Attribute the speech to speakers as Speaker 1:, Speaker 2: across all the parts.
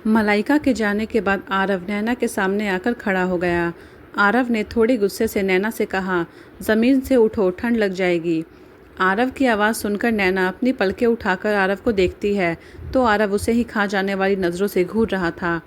Speaker 1: मलाइका के जाने के बाद आरव नैना के सामने आकर खड़ा हो गया। आरव ने थोड़ी गुस्से से नैना से कहा, ज़मीन से उठो, ठंड लग जाएगी। आरव की आवाज़ सुनकर नैना अपनी पलकें उठाकर आरव को देखती है तो आरव उसे ही खा जाने वाली नज़रों से घूर रहा था।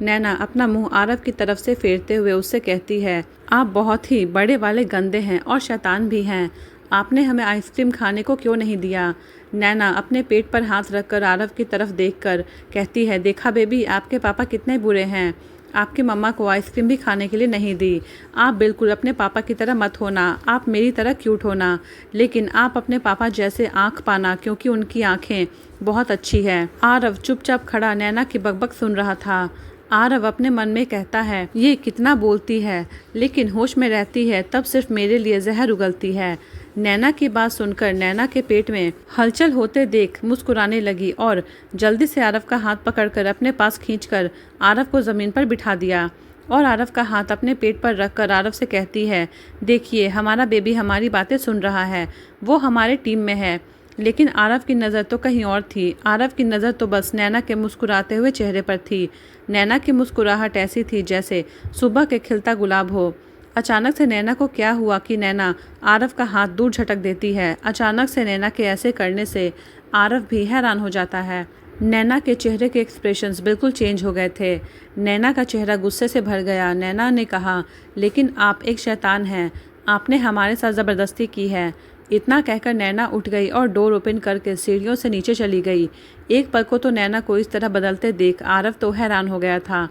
Speaker 1: नैना अपना मुंह आरव की तरफ से फेरते हुए उससे कहती है, आप बहुत ही बड़े वाले गंदे हैं और शैतान भी हैं। आपने हमें आइसक्रीम खाने को क्यों नहीं दिया? नैना अपने पेट पर हाथ रखकर आरव की तरफ देखकर कहती है, देखा बेबी, आपके पापा कितने बुरे हैं। आपकी मम्मा को आइसक्रीम भी खाने के लिए नहीं दी। आप बिल्कुल अपने पापा की तरह मत होना, आप मेरी तरह क्यूट होना, लेकिन आप अपने पापा जैसे आँख पाना, क्योंकि उनकी आँखें बहुत अच्छी है। आरव चुपचाप खड़ा नैना की बकबक सुन रहा था। आरव अपने मन में कहता है, ये कितना बोलती है, लेकिन होश में रहती है तब सिर्फ मेरे लिए जहर उगलती है। नैना की बात सुनकर नैना के पेट में हलचल होते देख मुस्कुराने लगी और जल्दी से आरव का हाथ पकड़कर अपने पास खींचकर आरव को ज़मीन पर बिठा दिया और आरव का हाथ अपने पेट पर रखकर आरव से कहती है, देखिए हमारा बेबी हमारी बातें सुन रहा है, वो हमारे टीम में है। लेकिन आरव की नज़र तो कहीं और थी। आरव की नज़र तो बस नैना के मुस्कुराते हुए चेहरे पर थी। नैना की मुस्कुराहट ऐसी थी जैसे सुबह के खिलता गुलाब हो। अचानक से नैना को क्या हुआ कि नैना आरव का हाथ दूर झटक देती है। अचानक से नैना के ऐसे करने से आरव भी हैरान हो जाता है। नैना के चेहरे के एक्सप्रेशंस बिल्कुल चेंज हो गए थे। नैना का चेहरा गुस्से से भर गया। नैना ने कहा, लेकिन आप एक शैतान हैं, आपने हमारे साथ ज़बरदस्ती की है। इतना कहकर नैना उठ गई और डोर ओपन करके सीढ़ियों से नीचे चली गई। एक पल को तो नैना को इस तरह बदलते देख आरव तो हैरान हो गया था।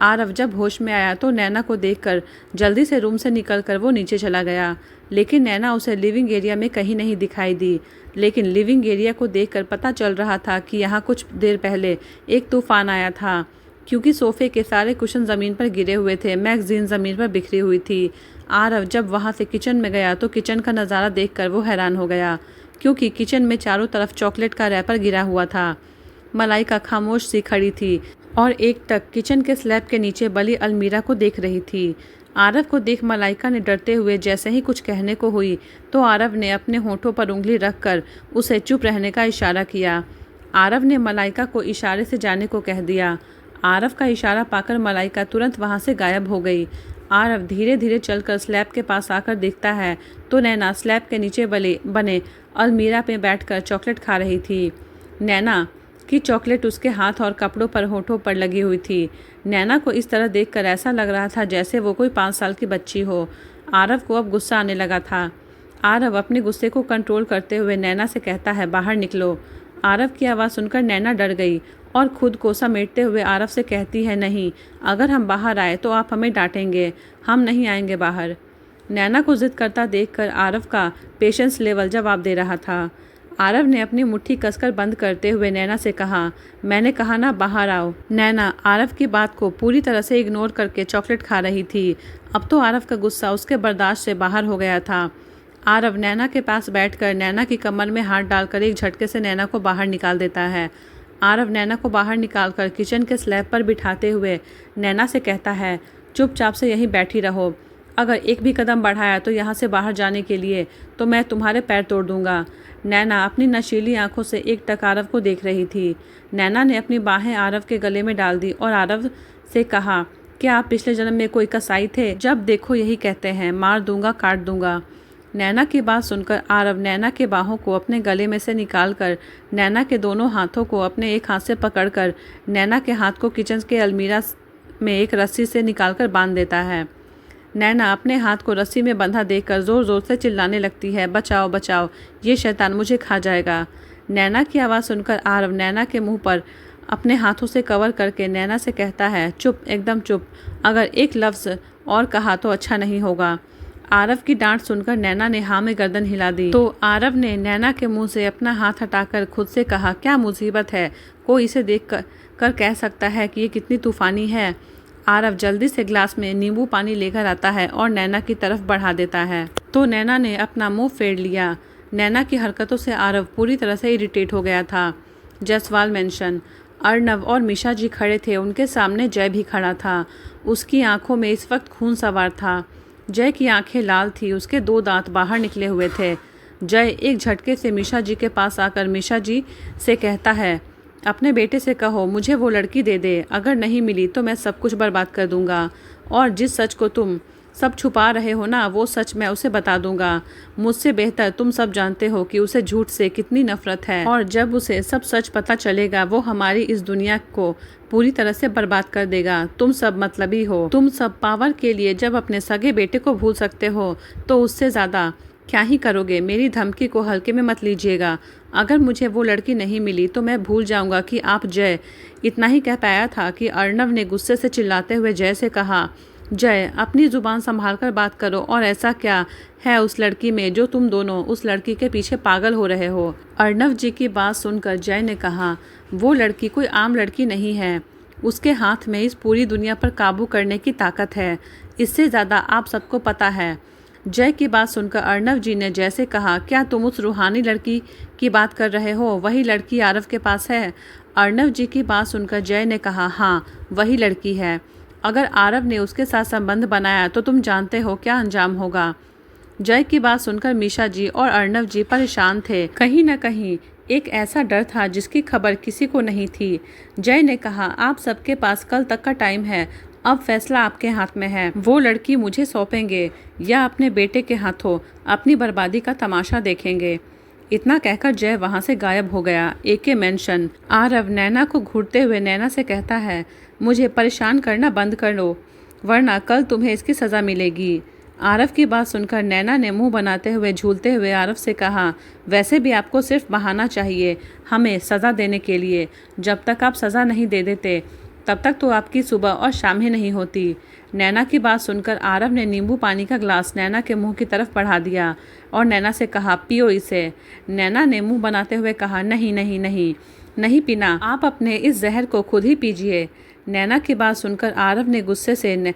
Speaker 1: आरव जब होश में आया तो नैना को देखकर जल्दी से रूम से निकलकर वो नीचे चला गया, लेकिन नैना उसे लिविंग एरिया में कहीं नहीं दिखाई दी। लेकिन लिविंग एरिया को देखकर पता चल रहा था कि यहाँ कुछ देर पहले एक तूफान आया था, क्योंकि सोफे के सारे कुशन ज़मीन पर गिरे हुए थे, मैगज़ीन ज़मीन पर बिखरी हुई थी। आरव जब वहाँ से किचन में गया तो किचन का नज़ारा देखकर वो हैरान हो गया, क्योंकि किचन में चारों तरफ चॉकलेट का रैपर गिरा हुआ था। मलाइका खामोश सी खड़ी थी और एक टक किचन के स्लैब के नीचे बली अलमीरा को देख रही थी। आरव को देख मलाइका ने डरते हुए जैसे ही कुछ कहने को हुई तो आरव ने अपने होठों पर उंगली रखकर उसे चुप रहने का इशारा किया। आरव ने मलाइका को इशारे से जाने को कह दिया। आरव का इशारा पाकर मलाइका तुरंत वहां से गायब हो गई। आरव धीरे धीरे चलकर स्लैब के पास आकर देखता है तो नैना स्लैब के नीचे बने अलमीरा पे बैठकर चॉकलेट खा रही थी। नैना की चॉकलेट उसके हाथ और कपड़ों पर होठों पर लगी हुई थी। नैना को इस तरह देखकर ऐसा लग रहा था जैसे वो कोई 5 साल की बच्ची हो। आरव को अब गुस्सा आने लगा था। आरव अपने गुस्से को कंट्रोल करते हुए नैना से कहता है, बाहर निकलो। आरव की आवाज़ सुनकर नैना डर गई और खुद को समेटते हुए आरव से कहती है, नहीं, अगर हम बाहर आए तो आप हमें डांटेंगे, हम नहीं आएंगे बाहर। नैना को जिद करता देखकर आरव का पेशेंस लेवल जवाब दे रहा था। आरव ने अपनी मुट्ठी कसकर बंद करते हुए नैना से कहा, मैंने कहा ना बाहर आओ। नैना आरव की बात को पूरी तरह से इग्नोर करके चॉकलेट खा रही थी। अब तो आरव का गुस्सा उसके बर्दाश्त से बाहर हो गया था। आरव नैना के पास बैठकर नैना की कमर में हाथ डालकर एक झटके से नैना को बाहर निकाल देता है। आरव नैना को बाहर निकालकर किचन के स्लैब पर बिठाते हुए नैना से कहता है, चुपचाप से यहीं बैठी रहो। अगर एक भी कदम बढ़ाया तो यहाँ से बाहर जाने के लिए तो मैं तुम्हारे पैर तोड़ दूंगा। नैना अपनी नशीली आंखों से एक टक आरव को देख रही थी। नैना ने अपनी बाहें आरव के गले में डाल दी और आरव से कहा, क्या आप पिछले जन्म में कोई कसाई थे? जब देखो यही कहते हैं, मार दूंगा, काट दूंगा। नैना की बात सुनकर आरव नैना के बाहों को अपने गले में से निकालकर नैना के दोनों हाथों को अपने एक हाथ से पकड़कर नैना के हाथ को किचन के अलमीरा में एक रस्सी से निकालकर बांध देता है। नैना अपने हाथ को रस्सी में बंधा देखकर ज़ोर ज़ोर से चिल्लाने लगती है, बचाओ बचाओ, ये शैतान मुझे खा जाएगा। नैना की आवाज़ सुनकर आरव नैना के मुंह पर अपने हाथों से कवर करके नैना से कहता है, चुप, एकदम चुप, अगर एक लफ्ज़ और कहा तो अच्छा नहीं होगा। आरव की डांट सुनकर नैना ने हाँ में गर्दन हिला दी तो आरव ने नैना के मुंह से अपना हाथ हटाकर खुद से कहा, क्या मुसीबत है, कोई इसे देख कर कह सकता है कि ये कितनी तूफ़ानी है। आरव जल्दी से ग्लास में नींबू पानी लेकर आता है और नैना की तरफ बढ़ा देता है तो नैना ने अपना मुंह फेर लिया। नैना की हरकतों से आरव पूरी तरह से इरिटेट हो गया था। जसवाल मेंशन। अर्नव और मिशा जी खड़े थे, उनके सामने जय भी खड़ा था। उसकी आंखों में इस वक्त खून सवार था। जय की आंखें लाल थी, उसके 2 दांत बाहर निकले हुए थे। जय एक झटके से मिशा जी के पास आकर मिशा जी से कहता है, अपने बेटे से कहो मुझे वो लड़की दे दे, अगर नहीं मिली तो मैं सब कुछ बर्बाद कर दूंगा। और जिस सच को तुम सब छुपा रहे हो ना, वो सच मैं उसे बता दूंगा। मुझसे बेहतर तुम सब जानते हो कि उसे झूठ से कितनी नफरत है, और जब उसे सब सच पता चलेगा वो हमारी इस दुनिया को पूरी तरह से बर्बाद कर देगा। तुम सब मतलबी हो। तुम सब पावर के लिए जब अपने सगे बेटे को भूल सकते हो तो उससे ज़्यादा क्या ही करोगे। मेरी धमकी को हल्के में मत लीजिएगा। अगर मुझे वो लड़की नहीं मिली तो मैं भूल जाऊंगा कि आप जय। इतना ही कह पाया था कि अर्णव ने गुस्से से चिल्लाते हुए जय से कहा, जय अपनी ज़ुबान संभाल कर बात करो। और ऐसा क्या है उस लड़की में जो तुम दोनों उस लड़की के पीछे पागल हो रहे हो। अर्णव जी की बात सुनकर जय ने कहा, वो लड़की कोई आम लड़की नहीं है। उसके हाथ में इस पूरी दुनिया पर काबू करने की ताकत है। इससे ज़्यादा आप सबको पता है। जय की बात सुनकर अर्णव जी ने जय से कहा, क्या तुम उस रूहानी लड़की की बात कर रहे हो? वही लड़की आरव के पास है? अर्णव जी की बात सुनकर जय ने कहा, हाँ वही लड़की है। अगर आरव ने उसके साथ संबंध बनाया तो तुम जानते हो क्या अंजाम होगा। जय की बात सुनकर मीशा जी और अर्णव जी परेशान थे। कहीं न कहीं एक ऐसा डर था जिसकी खबर किसी को नहीं थी। जय ने कहा, आप सबके पास कल तक का टाइम है। अब फैसला आपके हाथ में है। वो लड़की मुझे सौंपेंगे या अपने बेटे के हाथों अपनी बर्बादी का तमाशा देखेंगे। इतना कहकर जय वहां से गायब हो गया। एके मेंशन। आरव नैना को घूरते हुए नैना से कहता है, मुझे परेशान करना बंद कर लो वरना कल तुम्हें इसकी सज़ा मिलेगी। आरव की बात सुनकर नैना ने मुंह बनाते हुए झूलते हुए आरव से कहा, वैसे भी आपको सिर्फ बहाना चाहिए हमें सज़ा देने के लिए। जब तक आप सज़ा नहीं दे देते तब तक तो आपकी सुबह और शाम ही नहीं होती। नैना की बात सुनकर आरव ने नींबू पानी का ग्लास नैना के मुंह की तरफ बढ़ा दिया और नैना से कहा, पियो इसे। नैना ने मुंह बनाते हुए कहा, नहीं नहीं नहीं नहीं पीना, आप अपने इस जहर को खुद ही पीजिए। नैना की बात सुनकर आरव ने गुस्से से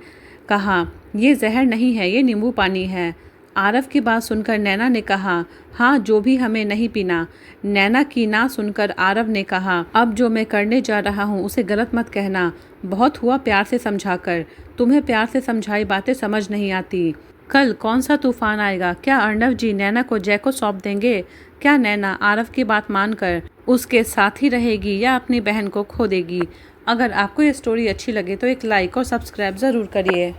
Speaker 1: कहा, ये जहर नहीं है, ये नींबू पानी है। आरव की बात सुनकर नैना ने कहा, हाँ जो भी, हमें नहीं पीना। नैना की ना सुनकर आरव ने कहा, अब जो मैं करने जा रहा हूँ उसे गलत मत कहना। बहुत हुआ प्यार से समझाकर, तुम्हें प्यार से समझाई बातें समझ नहीं आती। कल कौन सा तूफान आएगा? क्या अर्णव जी नैना को जय को सौंप देंगे? क्या नैना आरव की बात मानकर उसके साथ ही रहेगी या अपनी बहन को खो देगी? अगर आपको ये स्टोरी अच्छी लगे तो एक लाइक और सब्सक्राइब ज़रूर करिए।